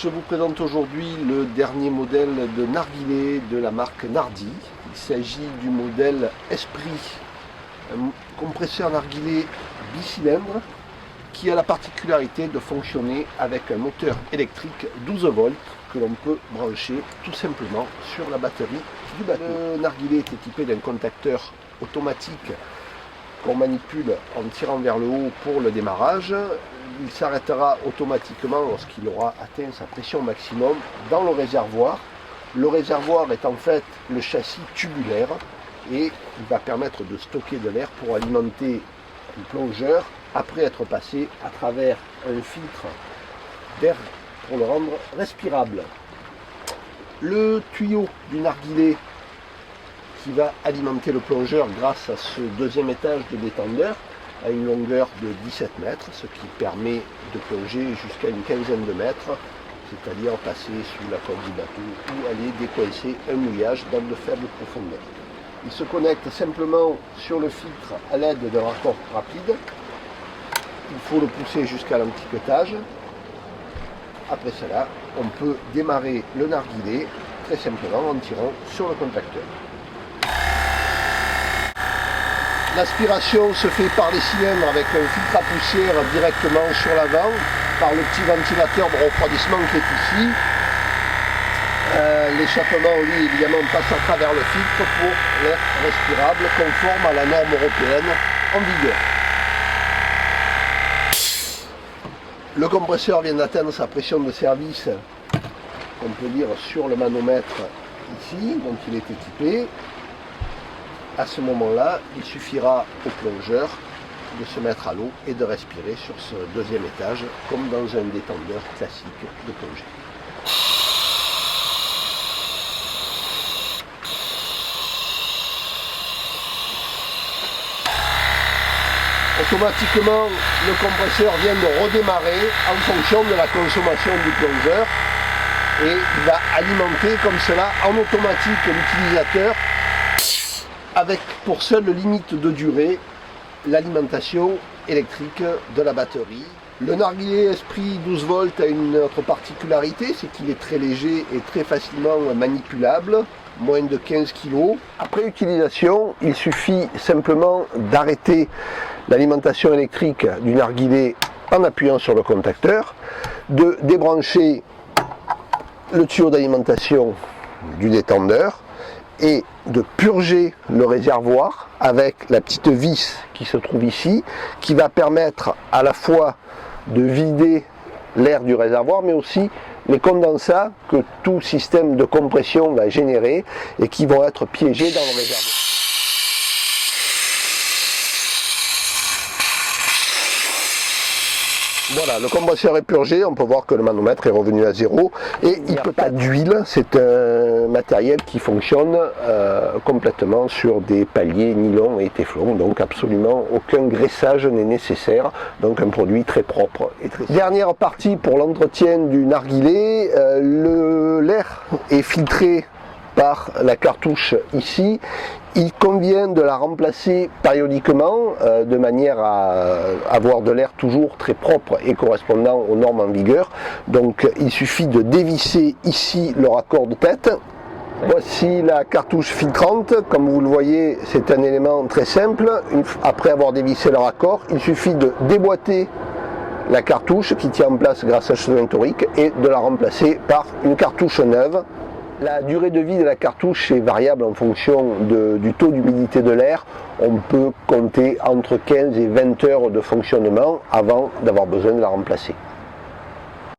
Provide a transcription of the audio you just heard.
Je vous présente aujourd'hui le dernier modèle de narguilé de la marque Nardi. Il s'agit du modèle Esprit, un compresseur narguilé bicylindre qui a la particularité de fonctionner avec un moteur électrique 12 volts que l'on peut brancher tout simplement sur la batterie du bateau. Le narguilé est équipé d'un contacteur automatique qu'on manipule en tirant vers le haut pour le démarrage. Il s'arrêtera automatiquement lorsqu'il aura atteint sa pression maximum dans le réservoir. Le réservoir est en fait le châssis tubulaire et il va permettre de stocker de l'air pour alimenter le plongeur après être passé à travers un filtre d'air pour le rendre respirable. Le tuyau du narguilé qui va alimenter le plongeur grâce à ce deuxième étage de détendeur à une longueur de 17 mètres, ce qui permet de plonger jusqu'à une quinzaine de mètres, c'est-à-dire passer sous la coque du bateau ou aller décoincer un mouillage dans de faibles profondeurs. Il se connecte simplement sur le filtre à l'aide d'un raccord rapide. Il faut le pousser jusqu'à l'antiquetage. Après cela, on peut démarrer le narguilé très simplement en tirant sur le contacteur. L'aspiration se fait par les cylindres avec un filtre à poussière directement sur l'avant, par le petit ventilateur de refroidissement qui est ici. L'échappement, lui, évidemment, passe à travers le filtre pour l'air respirable, conforme à la norme européenne en vigueur. Le compresseur vient d'atteindre sa pression de service, on peut lire sur le manomètre ici, dont il est équipé. À ce moment-là, il suffira au plongeur de se mettre à l'eau et de respirer sur ce deuxième étage, comme dans un détendeur classique de plongée. Automatiquement, le compresseur vient de redémarrer en fonction de la consommation du plongeur et il va alimenter comme cela en automatique l'utilisateur avec pour seule limite de durée l'alimentation électrique de la batterie. Le narguilé Esprit 12 volts a une autre particularité, c'est qu'il est très léger et très facilement manipulable, moins de 15 kg. Après utilisation, il suffit simplement d'arrêter l'alimentation électrique du narguilé en appuyant sur le contacteur, de débrancher le tuyau d'alimentation du détendeur et de purger le réservoir avec la petite vis qui se trouve ici, qui va permettre à la fois de vider l'air du réservoir, mais aussi les condensats que tout système de compression va générer et qui vont être piégés dans le réservoir. Voilà, le compresseur est purgé, on peut voir que le manomètre est revenu à zéro et il n'y a pas d'huile, c'est un matériel qui fonctionne complètement sur des paliers nylon et téflon, donc absolument aucun graissage n'est nécessaire, donc un produit très propre et très... Dernière partie pour l'entretien du narguilé, l'air est filtré par la cartouche ici. Il convient de la remplacer périodiquement de manière à avoir de l'air toujours très propre et correspondant aux normes en vigueur. Donc il suffit de dévisser ici le raccord de tête. Voici la cartouche filtrante. Comme vous le voyez, c'est un élément très simple. Après avoir dévissé le raccord, il suffit de déboîter la cartouche qui tient en place grâce à ce chemin torique et de la remplacer par une cartouche neuve. La durée de vie de la cartouche est variable en fonction du taux d'humidité de l'air. On peut compter entre 15 et 20 heures de fonctionnement avant d'avoir besoin de la remplacer.